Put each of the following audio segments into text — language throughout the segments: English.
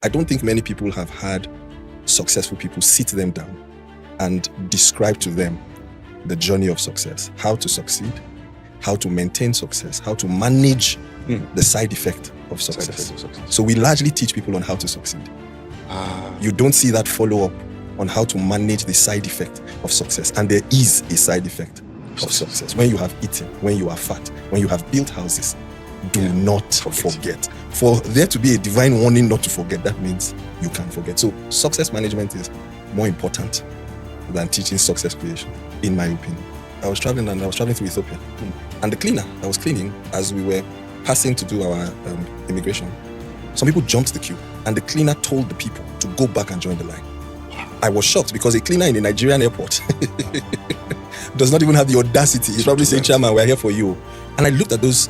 I don't think many people have had successful people sit them down and describe to them the journey of success, how to succeed, how to maintain success, how to manage the side effect of success. So we largely teach people on how to succeed. You don't see that follow-up on how to manage the side effect of success. And there is a side effect of success. When you have eaten, when you are fat, when you have built houses, do not forget. For there to be a divine warning not to forget, that means you can forget. So success management is more important than teaching success creation, in my opinion. I was traveling through Ethiopia. And the cleaner that was cleaning, as we were passing to do our immigration, some people jumped the queue, and the cleaner told the people to go back and join the line. I was shocked because a cleaner in a Nigerian airport does not even have the audacity. He's probably saying, "Chairman, we're here for you." And I looked at those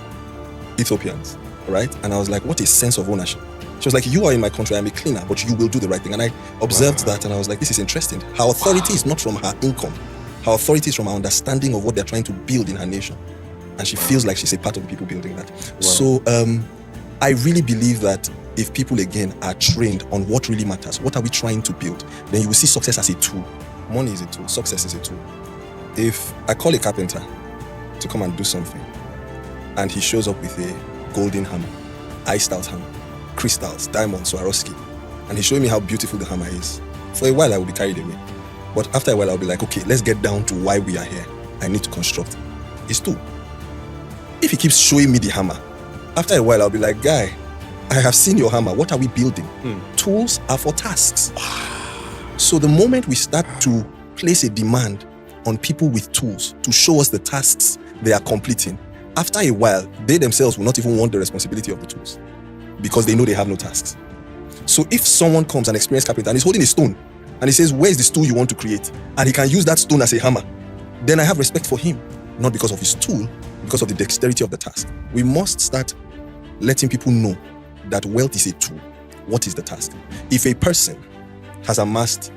Ethiopians, right? And I was like, what a sense of ownership. She was like, "You are in my country, I'm a cleaner, but you will do the right thing." And I observed that, and I was like, this is interesting. Her authority is not from her income. Her authority is from her understanding of what they're trying to build in her nation. And she feels like she's a part of the people building that. So I really believe that if people, again, are trained on what really matters, what are we trying to build, then you will see success as a tool. Money is a tool. Success is a tool. If I call a carpenter to come and do something, and he shows up with a golden hammer, iced out hammer, crystals, diamonds, Swarovski, and he's showing me how beautiful the hammer is, for a while I will be carried away. But after a while I'll be like, okay, let's get down to why we are here. I need to construct his tool. If he keeps showing me the hammer, after a while I'll be like, guy, I have seen your hammer. What are we building? Tools are for tasks. So the moment we start to place a demand on people with tools to show us the tasks they are completing, after a while, they themselves will not even want the responsibility of the tools because they know they have no tasks. So if someone comes, an experienced carpenter, and he's holding a stone, and he says, where is the stool you want to create? And he can use that stone as a hammer, then I have respect for him, not because of his tool, because of the dexterity of the task. We must start letting people know that wealth is a tool. What is the task? If a person has amassed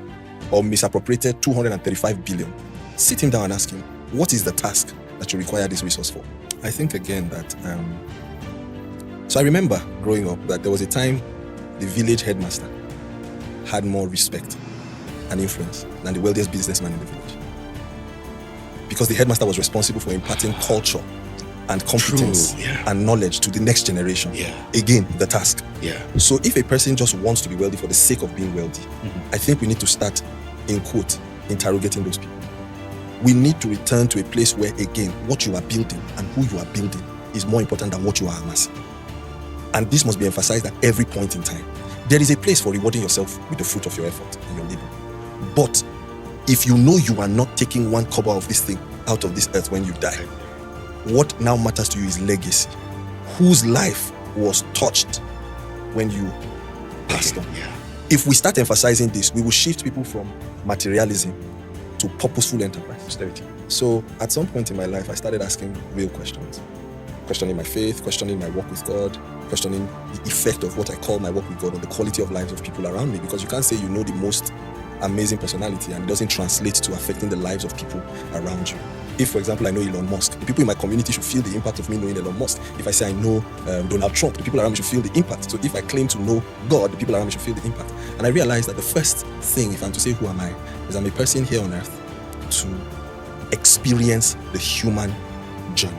or misappropriated 235 billion, sit him down and ask him, what is the task that you require this resource for? I think again that, so I remember growing up that there was a time the village headmaster had more respect and influence than the wealthiest businessman in the village. Because the headmaster was responsible for imparting culture and competence and knowledge to the next generation. Again, the task. So if a person just wants to be wealthy for the sake of being wealthy, I think we need to start, in quote, interrogating those people. We need to return to a place where, again, what you are building and who you are building is more important than what you are amassing. And this must be emphasized at every point in time. There is a place for rewarding yourself with the fruit of your effort and your labor. But if you know you are not taking one kobo of this thing out of this earth when you die, what now matters to you is legacy. Whose life was touched when you passed on? If we start emphasizing this, we will shift people from materialism to purposeful enterprise. So at some point in my life, I started asking real questions. Questioning my faith, questioning my work with God, questioning the effect of what I call my work with God on the quality of lives of people around me. Because you can't say you know the most amazing personality and it doesn't translate to affecting the lives of people around you. If, for example, I know Elon Musk, the people in my community should feel the impact of me knowing Elon Musk. If I say I know Donald Trump, the people around me should feel the impact. So if I claim to know God, the people around me should feel the impact. And I realized that the first thing, if I'm to say who am I, is I'm a person here on earth to experience the human journey.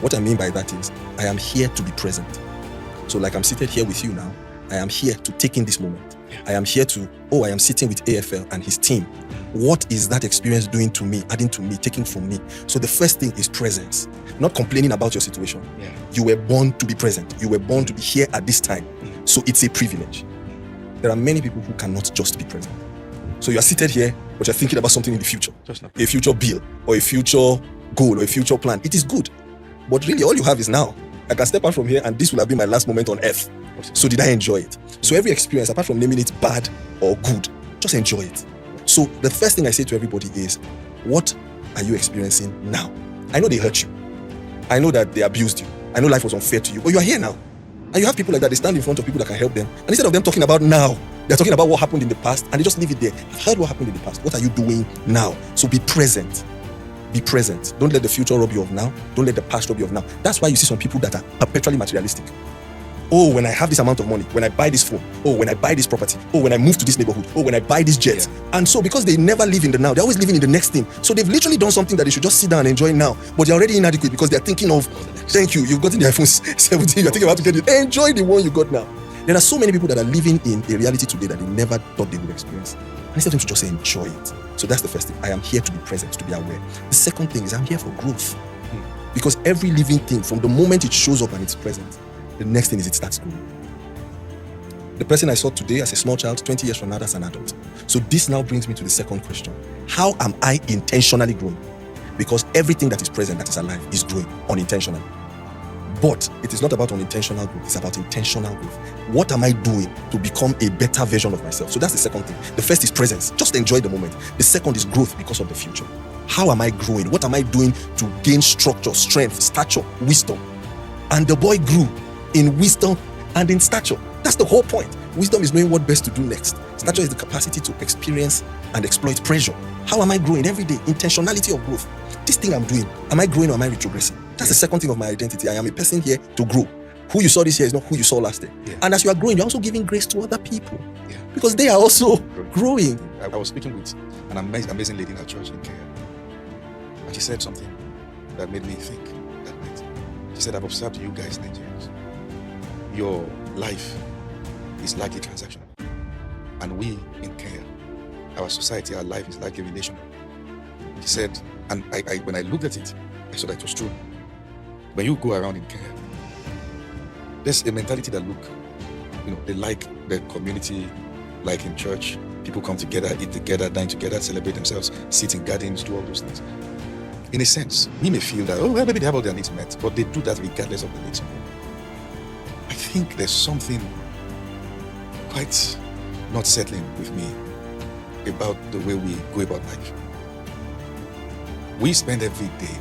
What I mean by that is, I am here to be present. So like I'm seated here with you now, I am here to take in this moment. I am here to, I am sitting with AFL and his team. What is that experience doing to me, adding to me, taking from me? So the first thing is presence, not complaining about your situation. You were born to be present. You were born to be here at this time. So it's a privilege. There are many people who cannot just be present. So you are seated here, but you're thinking about something in the future, a future bill or a future goal or a future plan. It is good. But really all you have is now. I can step out from here and this will have been my last moment on earth. So did I enjoy it? So every experience, apart from naming it bad or good, just enjoy it. So the first thing I say to everybody is, what are you experiencing now? I know they hurt you. I know that they abused you. I know life was unfair to you, but you are here now. And you have people like that, they stand in front of people that can help them. And instead of them talking about now, they're talking about what happened in the past and they just leave it there. I've heard what happened in the past. What are you doing now? So be present. Be present. Don't let the future rob you of now. Don't let the past rob you of now. That's why you see some people that are perpetually materialistic. Oh, when I have this amount of money, when I buy this phone, oh, when I buy this property, oh, when I move to this neighborhood, oh, when I buy this jet. Yeah. And so because they never live in the now, they're always living in the next thing. So they've literally done something that they should just sit down and enjoy now. But they're already inadequate because they're thinking of, thank you, you've gotten the iPhone 17, you're thinking about to get it. Enjoy the one you got now. There are so many people that are living in a reality today that they never thought they would experience. And instead of them to just say, enjoy it. So that's the first thing. I am here to be present, to be aware. The second thing is I'm here for growth. Because every living thing, from the moment it shows up and it's present, the next thing is it starts growing. The person I saw today as a small child, 20 years from now, that's an adult. So this now brings me to the second question. How am I intentionally growing? Because everything that is present, that is alive, is growing unintentionally. But it is not about unintentional growth, it's about intentional growth. What am I doing to become a better version of myself? So that's the second thing. The first is presence, just enjoy the moment. The second is growth because of the future. How am I growing? What am I doing to gain structure, strength, stature, wisdom? And the boy grew in wisdom and in stature. That's the whole point. Wisdom is knowing what best to do next. Stature is the capacity to experience and exploit pressure. How am I growing every day? Intentionality of growth. This thing I'm doing, am I growing or am I retrogressing? That's the second thing of my identity. I am a person here to grow. Who you saw this year is not who you saw last year. Yeah. And as you are growing, you're also giving grace to other people. Yeah. Because they are also growing. I was speaking with an amazing lady in our church in Kenya. And she said something that made me think that night. She said, I've observed you guys, Nigerians. Your life is likely transactional. And we in Kenya, our society, our life is likely relational. She said, and I when I looked at it, I saw that it was true. When you go around in Kenya, there's a mentality that they like the community, like in church. People come together, eat together, dine together, celebrate themselves, sit in gardens, do all those things. In a sense, we may feel that, maybe they have all their needs met, but they do that regardless of the needs. I think there's something quite not settling with me about the way we go about life. We spend every day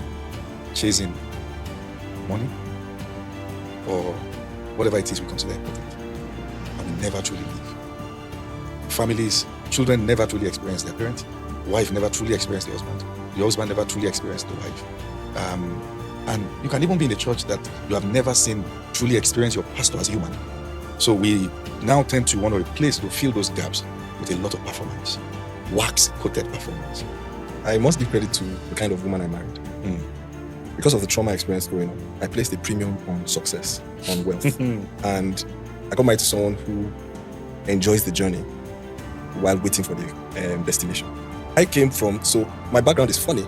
chasing money or whatever it is we consider important, and we never truly live. Families, children never truly experience their parent. Wife never truly experienced the husband. The husband never truly experienced the wife. And you can even be in a church that you have never seen truly experience your pastor as a human. So we now tend to want to replace, to fill those gaps with a lot of performance, wax-coated performance. I must give credit to the kind of woman I married. Because of the trauma I experienced growing up, I placed a premium on success, on wealth. And I got married to someone who enjoys the journey while waiting for the destination. I came from, so my background is funny.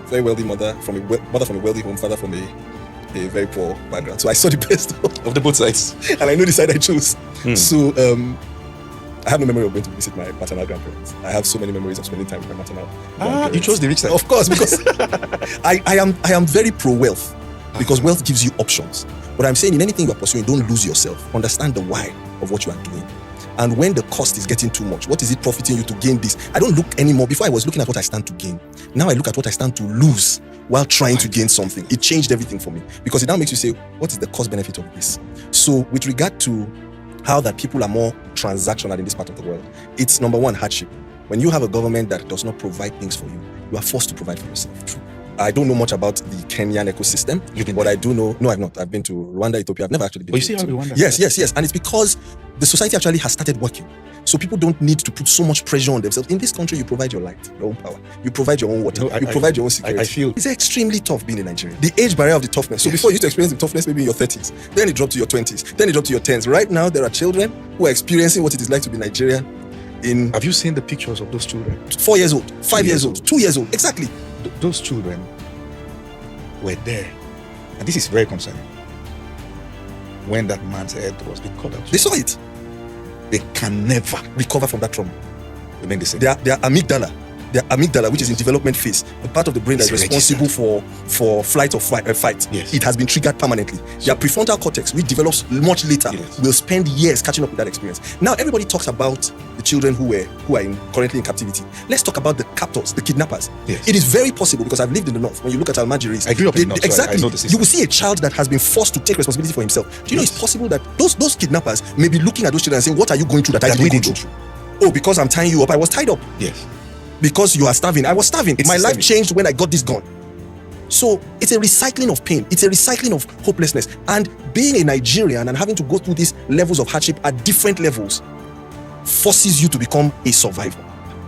Very wealthy mother from a wealthy home, father from a very poor background. So I saw the best of the both sides, and I know the side I chose. So I have no memory of going to visit my maternal grandparents. I have so many memories of spending time with my maternal grandparents. You chose the rich side. Of course, because I am very pro-wealth, because wealth gives you options. But I'm saying in anything you are pursuing, don't lose yourself. Understand the why of what you are doing. And when the cost is getting too much, what is it profiting you to gain this? I don't look anymore. Before I was looking at what I stand to gain. Now I look at what I stand to lose while trying to gain something. It changed everything for me, because it now makes you say, what is the cost benefit of this? So with regard to how that people are more transactional in this part of the world, it's number one, hardship. When you have a government that does not provide things for you, you are forced to provide for yourself. True. I don't know much about the Kenyan ecosystem, but I do know. No, I've not. I've been to Rwanda, Ethiopia. I've never actually been. But you see how Rwanda? Yes. And it's because the society actually has started working. So people don't need to put so much pressure on themselves. In this country, you provide your light, your own power. You provide your own water. You provide your own security. I feel it's extremely tough being in Nigeria. The age barrier of the toughness. So before you used to experience the toughness maybe in your 30s, then it dropped to your 20s, then it dropped to your 10s. Right now, there are children who are experiencing what it is like to be Nigerian. Have you seen the pictures of those children? 4 years old, 5 years old, 2 years old. Exactly. Those children were there, and this is very concerning, when that man's head was being cut out. They saw it. They can never recover from that trauma. Remain the same. Their amygdala, which is in development phase, the part of the brain that is responsible for flight or fight, yes. It has been triggered permanently. Their prefrontal cortex, which develops much later, will spend years catching up with that experience. Now everybody talks about the children who are currently in captivity. Let's talk about the captors, the kidnappers. Yes. It is very possible, because I've lived in the north. When you look at Almajiris, I grew up in the north. Exactly. So I know the system. You will see a child that has been forced to take responsibility for himself. Do you know it's possible that those kidnappers may be looking at those children and saying, "What are you going through that I didn't go through?" Oh, because I'm tying you up, I was tied up. Yes. Because you are starving, I was starving. My life changed when I got this gun. So it's a recycling of pain. It's a recycling of hopelessness. And being a Nigerian and having to go through these levels of hardship at different levels forces you to become a survivor.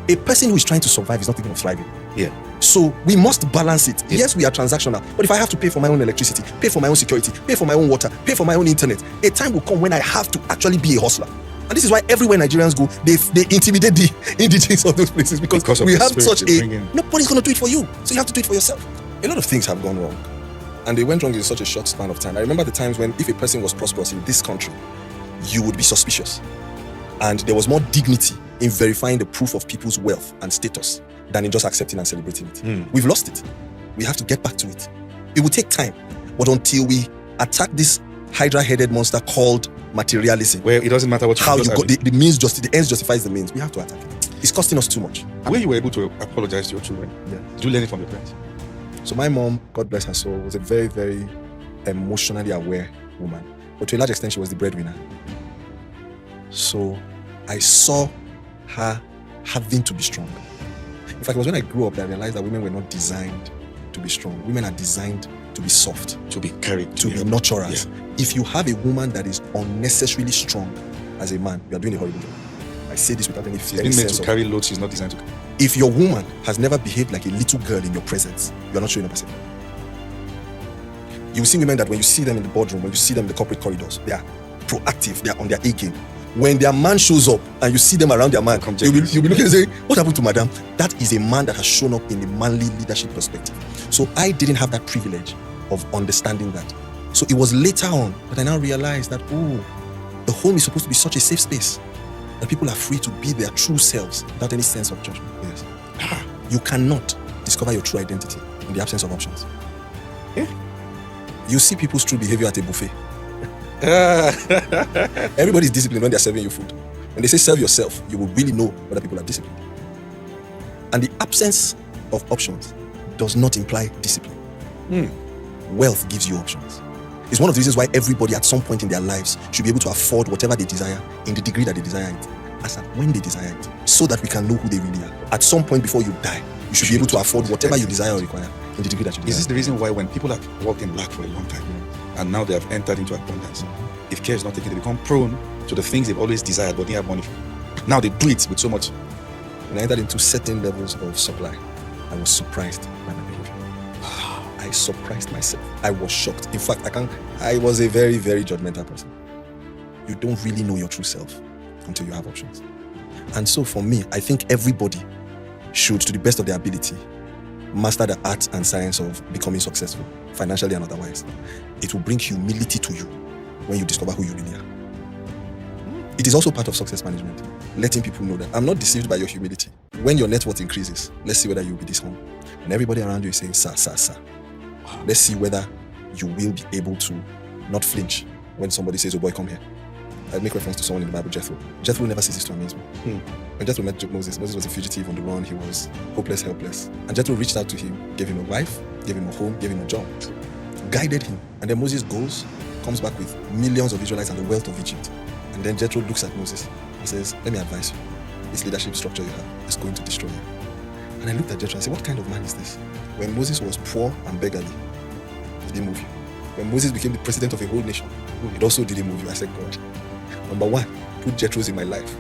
A person who is trying to survive is not thinking of thriving. Yeah. So we must balance it. Yes, we are transactional, but if I have to pay for my own electricity, pay for my own security, pay for my own water, pay for my own internet, a time will come when I have to actually be a hustler. And this is why everywhere Nigerians go, they intimidate the indigenous of those places because we have such a... Nobody's going to do it for you. So you have to do it for yourself. A lot of things have gone wrong. And they went wrong in such a short span of time. I remember the times when if a person was prosperous in this country, you would be suspicious. And there was more dignity in verifying the proof of people's wealth and status than in just accepting and celebrating it. We've lost it. We have to get back to it. It will take time. But until we attack this hydra-headed monster called materialism, where it doesn't matter what how you got the means, the ends justifies the means, we have to attack it. It's costing us too much. Where you were able to apologize to your children, did you learn it from your parents? So my mom, God bless her soul, was a very, very emotionally aware woman. But to a large extent, she was the breadwinner. So I saw her having to be strong. In fact, it was when I grew up that I realized that women were not designed to be strong. Women are designed to be soft, to be carried, to be nurturers. Yeah. If you have a woman that is unnecessarily strong as a man, you are doing a horrible job. I say this without any fear. She's been meant to carry loads she's not designed to carry. If your woman has never behaved like a little girl in your presence, you are not showing up as a man. You will see women that when you see them in the boardroom, when you see them in the corporate corridors, they are proactive, they are on their A game. When their man shows up and you see them around their man, you'll be looking and saying, what happened to madam? That is a man that has shown up in a manly leadership perspective. So I didn't have that privilege of understanding that. So it was later on that I now realized that, the home is supposed to be such a safe space that people are free to be their true selves without any sense of judgment. Yes. You cannot discover your true identity in the absence of options. Yeah. You see people's true behavior at a buffet. Everybody's disciplined when they're serving you food. When they say serve yourself, you will really know whether people are disciplined. And the absence of options does not imply discipline. Wealth gives you options. It's one of the reasons why everybody at some point in their lives should be able to afford whatever they desire in the degree that they desire it, as at when they desire it, so that we can know who they really are. At some point before you die, you should be able to afford whatever you desire or require in the degree that you desire. Is this the reason why when people have walked in lack for a long time and now they have entered into abundance, if care is not taken, they become prone to the things they've always desired but didn't have money for? Now they do it with so much. When I entered into certain levels of supply, I was surprised by my behavior. I surprised myself. I was shocked. In fact, I was a very, very judgmental person. You don't really know your true self until you have options. And so for me, I think everybody should, to the best of their ability, master the art and science of becoming successful, financially and otherwise. It will bring humility to you when you discover who you really are. It is also part of success management, letting people know that I'm not deceived by your humility. When your net worth increases, let's see whether you'll be this humble. And everybody around you is saying, sir, sir, sir. Let's see whether you will be able to not flinch when somebody says, oh boy, come here. I make reference to someone in the Bible, Jethro. Jethro never ceases to amaze me. When Jethro met Moses, Moses was a fugitive on the run. He was hopeless, helpless. And Jethro reached out to him, gave him a wife, gave him a home, gave him a job, guided him. And then Moses goes, comes back with millions of Israelites and the wealth of Egypt. And then Jethro looks at Moses and says, let me advise you. This leadership structure you have is going to destroy you. And I looked at Jethro and said, what kind of man is this? When Moses was poor and beggarly, it didn't move you. When Moses became the president of a whole nation, it also didn't move you. I said, God, number one, put Jethros in my life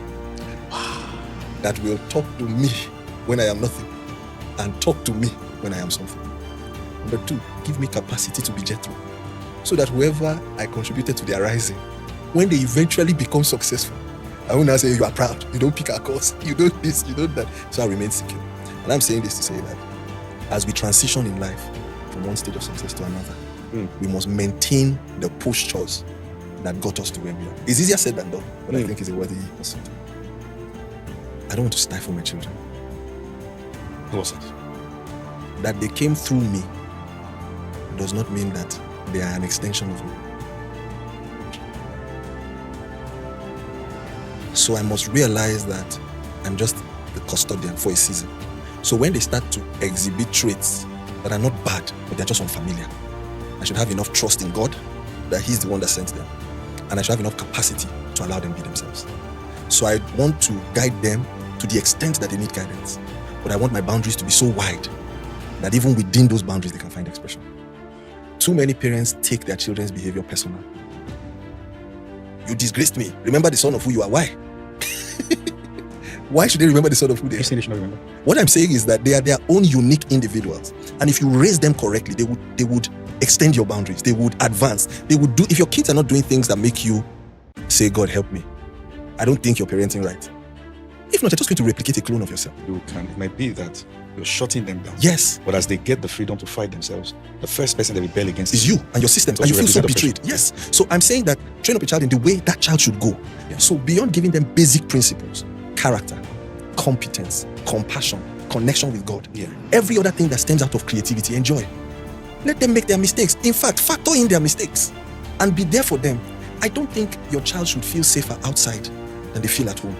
that will talk to me when I am nothing and talk to me when I am something. Number two, give me capacity to be Jethro so that whoever I contributed to their rising, when they eventually become successful, I will not say, you are proud, you don't pick our course, you don't this, you don't that. So I remain secure. And I'm saying this to say that as we transition in life from one stage of success to another, we must maintain the postures that got us to where we are. It's easier said than done, but I think it's a worthy pursuit. I don't want to stifle my children. What's that? That they came through me does not mean that they are an extension of me. So I must realize that I'm just the custodian for a season. So when they start to exhibit traits that are not bad, but they're just unfamiliar, I should have enough trust in God that He's the one that sent them. And I should have enough capacity to allow them to be themselves. So I want to guide them to the extent that they need guidance. But I want my boundaries to be so wide that even within those boundaries, they can find expression. Too many parents take their children's behavior personal. You disgraced me. Remember the son of who you are. Why? Why should they remember the son of who they are? You say they should not remember. What I'm saying is that they are their own unique individuals. And if you raise them correctly, they would extend your boundaries. They would advance. They would do, if your kids are not doing things that make you say, God help me, I don't think you're parenting right. If not, you're just going to replicate a clone of yourself. It might be that you're shutting them down. Yes. But as they get the freedom to fight themselves, the first person they rebel against is you and your systems, and you feel so betrayed. Yes. So I'm saying that train up a child in the way that child should go. Yeah. So beyond giving them basic principles, character, competence, compassion, connection with God, every other thing that stems out of creativity, enjoy. Let them make their mistakes. In fact, factor in their mistakes and be there for them. I don't think your child should feel safer outside than they feel at home.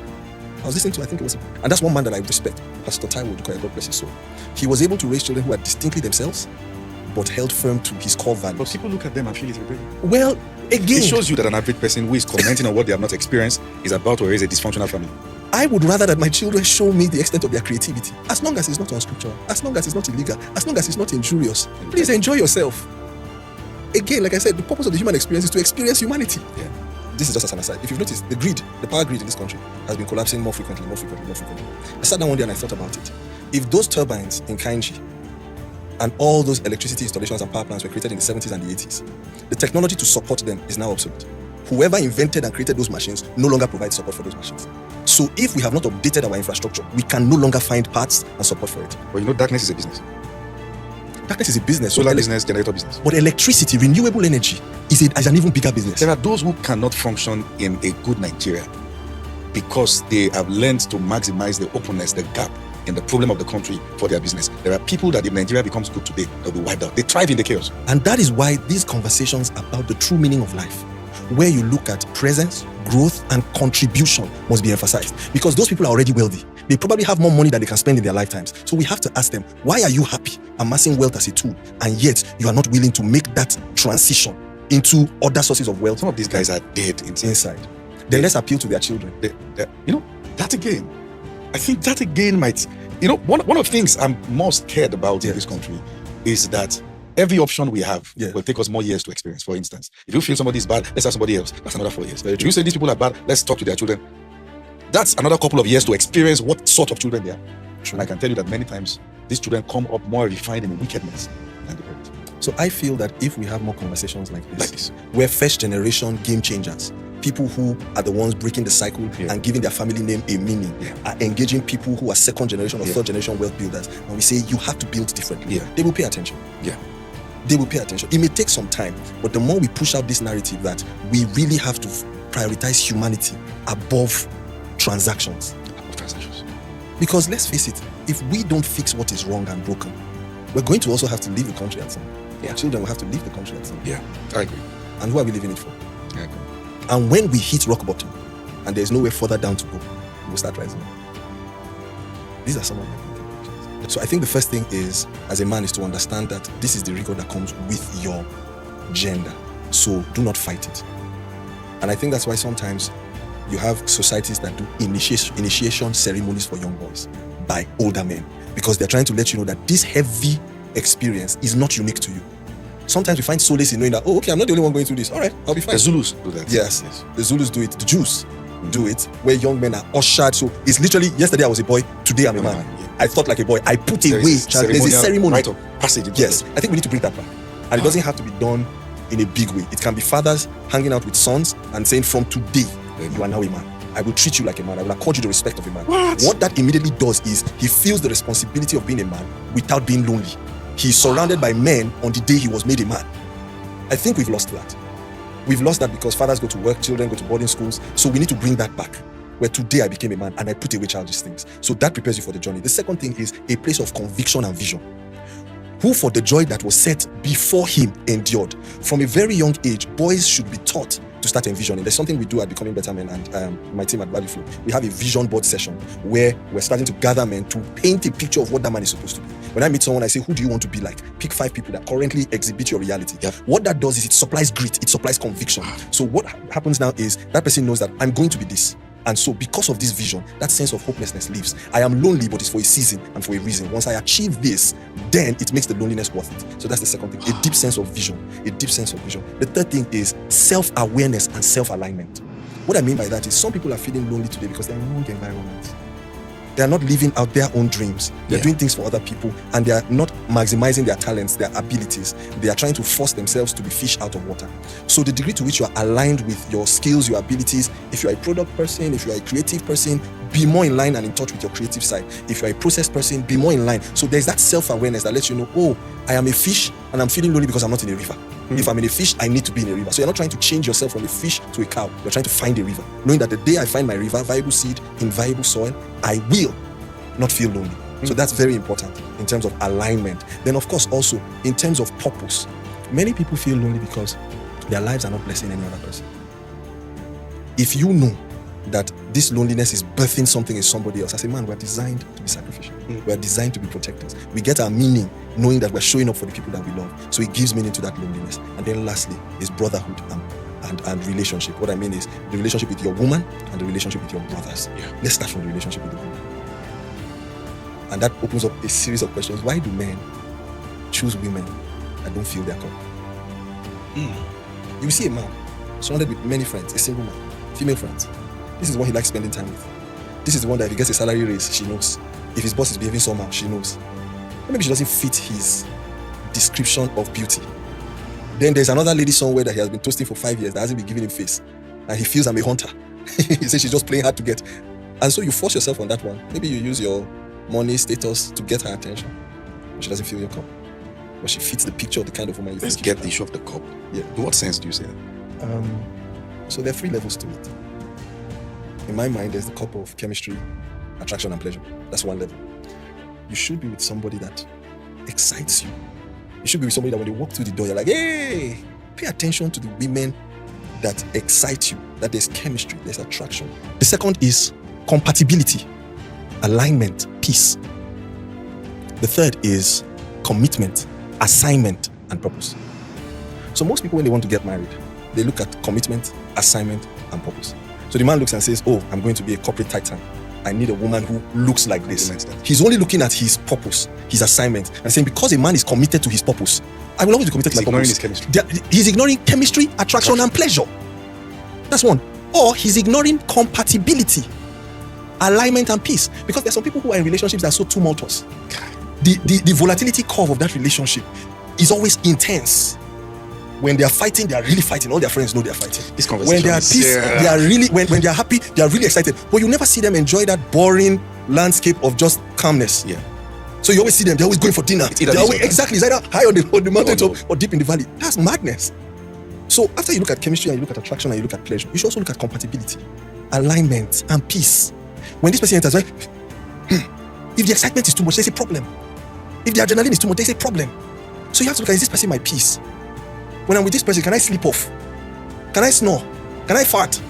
I was listening to, I think it was, and that's one man that I respect, Pastor Taiwo Dukoya, God bless his soul. He was able to raise children who are distinctly themselves, but held firm to his core values. But people look at them and feel it's rebellion. Well, again, it shows you that an average person who is commenting on what they have not experienced is about to raise a dysfunctional family. I would rather that my children show me the extent of their creativity, as long as it's not unscriptural, as long as it's not illegal, as long as it's not injurious. Please enjoy yourself. Again, like I said, the purpose of the human experience is to experience humanity. Yeah. This is just as an aside. If you've noticed, the power grid in this country has been collapsing more frequently. I sat down one day and I thought about it. If those turbines in Kainji and all those electricity installations and power plants were created in the 70s and the 80s, the technology to support them is now obsolete. Whoever invented and created those machines no longer provides support for those machines. So if we have not updated our infrastructure, we can no longer find parts and support for it. But darkness is a business. Darkness is a business. Solar business, generator business. But electricity, renewable energy, is an even bigger business. There are those who cannot function in a good Nigeria because they have learned to maximize the openness, the gap in the problem of the country for their business. There are people that if Nigeria becomes good today, they'll be wiped out. They thrive in the chaos. And that is why these conversations about the true meaning of life, where you look at presence, growth, and contribution must be emphasized. Because those people are already wealthy. They probably have more money than they can spend in their lifetimes. So we have to ask them, why are you happy amassing wealth as a tool, and yet you are not willing to make that transition into other sources of wealth? Some of these guys are dead inside. Then let's appeal to their children. That again, I think that again might, one of the things I'm most scared about in this country is that every option we have will take us more years to experience. For instance, if you feel somebody is bad, let's have somebody else. That's another 4 years. If you say these people are bad, let's talk to their children. That's another couple of years to experience what sort of children they are. And I can tell you that many times these children come up more refined in wickedness than the parents. So I feel that if we have more conversations like this, we're first generation game changers, people who are the ones breaking the cycle and giving their family name a meaning, are engaging people who are second generation or third generation wealth builders, and we say you have to build differently, they will pay attention. They will pay attention. It may take some time, but the more we push out this narrative that we really have to prioritize humanity above transactions. Because let's face it, if we don't fix what is wrong and broken, we're going to also have to leave the country at some point. Our children will have to leave the country at some point. I agree. And who are we leaving it for? I agree. And when we hit rock bottom and there's nowhere further down to go, we'll start rising. These are some of my contributions. So I think the first thing is, as a man, is to understand that this is the rigor that comes with your gender. So do not fight it. And I think that's why sometimes you have societies that do initiation ceremonies for young boys by older men, because they're trying to let you know that this heavy experience is not unique to you. Sometimes we find solace in knowing that, I'm not the only one going through this. All right, I'll be fine. The Zulus do that. Yes. The Zulus do it. The Jews do it, where young men are ushered. So it's literally, yesterday I was a boy, today I'm a man. I thought like a boy. I put away. There's a ceremony. Rite of passage. Yes. I think we need to bring that back. And it doesn't have to be done in a big way. It can be fathers hanging out with sons and saying, from today, you are now a man. I will treat you like a man. I will accord you the respect of a man. What that immediately does is he feels the responsibility of being a man without being lonely. He's surrounded by men on the day he was made a man. I think we've lost that. We've lost that because fathers go to work, children go to boarding schools. So we need to bring that back, where today I became a man and I put away childish things. So that prepares you for the journey. The second thing is a place of conviction and vision. Who for the joy that was set before him endured. From a very young age, boys should be taught to start envisioning. There's something we do at Becoming Better Men and my team at Value Flow. We have a vision board session where we're starting to gather men to paint a picture of what that man is supposed to be. When I meet someone, I say, who do you want to be like? Pick 5 people that currently exhibit your reality. What that does is it supplies grit, it supplies conviction. So what happens now is that person knows that I'm going to be this. And so because of this vision, that sense of hopelessness leaves. I am lonely, but it's for a season and for a reason. Once I achieve this, then it makes the loneliness worth it. So that's the second thing, a deep sense of vision, a deep sense of vision. The third thing is self-awareness and self-alignment. What I mean by that is some people are feeling lonely today because they're in wrong environment. They are not living out their own dreams. They're doing things for other people, and they are not maximizing their talents, their abilities. They are trying to force themselves to be fish out of water. So the degree to which you are aligned with your skills, your abilities, if you are a product person, if you are a creative person, be more in line and in touch with your creative side. If you are a process person, be more in line. So there's that self-awareness that lets you know, oh, I am a fish and I'm feeling lonely because I'm not in a river. If I'm in a fish, I need to be in a river. So you're not trying to change yourself from a fish to a cow. You're trying to find a river. Knowing that the day I find my river, viable seed in viable soil, I will not feel lonely. So that's very important in terms of alignment. Then of course also in terms of purpose. Many people feel lonely because their lives are not blessing any other person. If you know that this loneliness is birthing something in somebody else, as a man, we're designed to be sacrificial. We're designed to be protectors. We get our meaning knowing that we're showing up for the people that we love. So it gives meaning to that loneliness. And then lastly is brotherhood and relationship. What I mean is the relationship with your woman and the relationship with your brothers. Let's start from the relationship with the woman. And that opens up a series of questions. Why do men choose women that don't feel their cup? You see a man surrounded with many friends, a single man, female friends. This is the one he likes spending time with. This is the one that if he gets a salary raise, she knows. If his boss is behaving somehow, she knows. Or maybe she doesn't fit his description of beauty. Then there's another lady somewhere that he has been toasting for 5 years that hasn't been giving him face. And he feels I'm a hunter. He says she's just playing hard to get. And so you force yourself on that one. Maybe you use your money, status to get her attention. But she doesn't feel your cup. But she fits the picture of the kind of woman you Let's think. get the issue of the cup. Yeah. In what sense do you say that? So there are 3 levels to it. In my mind, there's the cup of chemistry, attraction, and pleasure. That's one level. You should be with somebody that excites you. You should be with somebody that when they walk through the door, you're like, hey, pay attention to the women that excite you, that there's chemistry, there's attraction. The second is compatibility, alignment, peace. The third is commitment, assignment, and purpose. So most people, when they want to get married, they look at commitment, assignment, and purpose. So the man looks and says, oh, I'm going to be a corporate titan. I need a woman who looks like this. He's only looking at his purpose, his assignment, and saying, because a man is committed to his purpose, I will always be committed to my purpose. He's ignoring his chemistry. He's ignoring chemistry, attraction, and pleasure. That's one. Or he's ignoring compatibility, alignment, and peace. Because there's some people who are in relationships that are so tumultuous. The volatility curve of that relationship is always intense. When they are fighting, they are really fighting. All their friends know they are fighting. This conversation when they are at peace, they are really, when they are happy, they are really excited. But you never see them enjoy that boring landscape of just calmness. Yeah. So you always see them, they're always going for dinner. Exactly, it's either high on the mountaintop or deep in the valley. That's madness. So after you look at chemistry and you look at attraction and you look at pleasure, you should also look at compatibility, alignment, and peace. When this person enters, right? If the excitement is too much, there's a problem. If the adrenaline is too much, there's a problem. So you have to look at, is this person my peace? When I'm with this person, can I sleep off? Can I snore? Can I fart?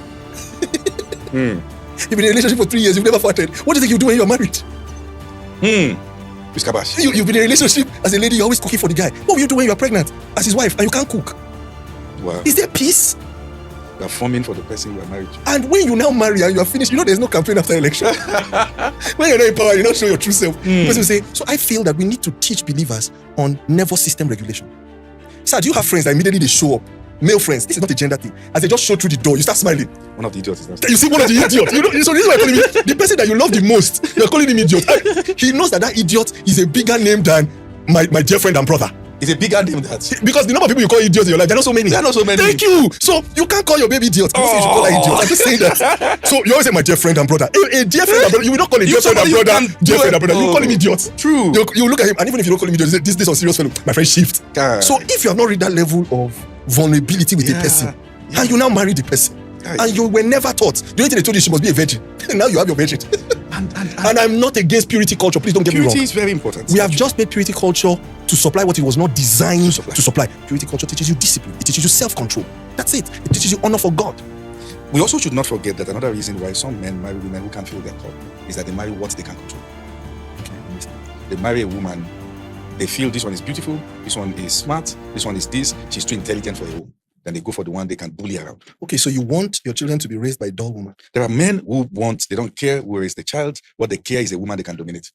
You've been in a relationship for 3 years, you've never farted. What do you think you do when you're married? You've been in a relationship as a lady, you're always cooking for the guy. What will you do when you're pregnant as his wife and you can't cook? Wow. Is there peace? You're forming for the person you are married to. And when you now marry and you are finished, you know there's no campaign after election. When you're not in power, you don't show your true self. Person say, so I feel that we need to teach believers on nervous system regulation. Sir, do you have friends that immediately they show up? Male friends, this is not a gender thing. As they just show through the door, you start smiling. One of the idiots is that. You see one of the idiots. You know, so this is why I'm calling him the person that you love the most. You're calling him idiot. He knows that idiot is a bigger name than my dear friend and brother. It's a bigger name than that. Because the number of people you call idiots in your life, there are not so many. Thank you. So you can't call your baby idiot. You should call her idiot. I'm just saying that. So you always say my dear friend and brother. A dear friend and brother, you will not call him dear friend and brother. Dear friend and brother, you call him idiot. True. You look at him, and even if you don't call him idiot, you say this on serious fellow. My friend shift. So if you have not reached that level of vulnerability with a person, and you now marry the person, and you were never taught, the only thing they told you she must be a virgin. Now you have your virgin. And I'm not against purity culture. Please don't get me wrong. Purity is very important. We have just made purity culture to supply what it was not designed to supply. Purity culture teaches you discipline. It teaches you self-control. That's it. It teaches you honor for God. We also should not forget that another reason why some men marry women who can't feel their cup is that they marry what they can control. They marry a woman, they feel this one is beautiful, this one is smart, this one is this, she's too intelligent for a home. then they go for the one they can bully around. Okay, so you want your children to be raised by a dull woman. There are men who want, they don't care who is the child. What they care is a woman they can dominate.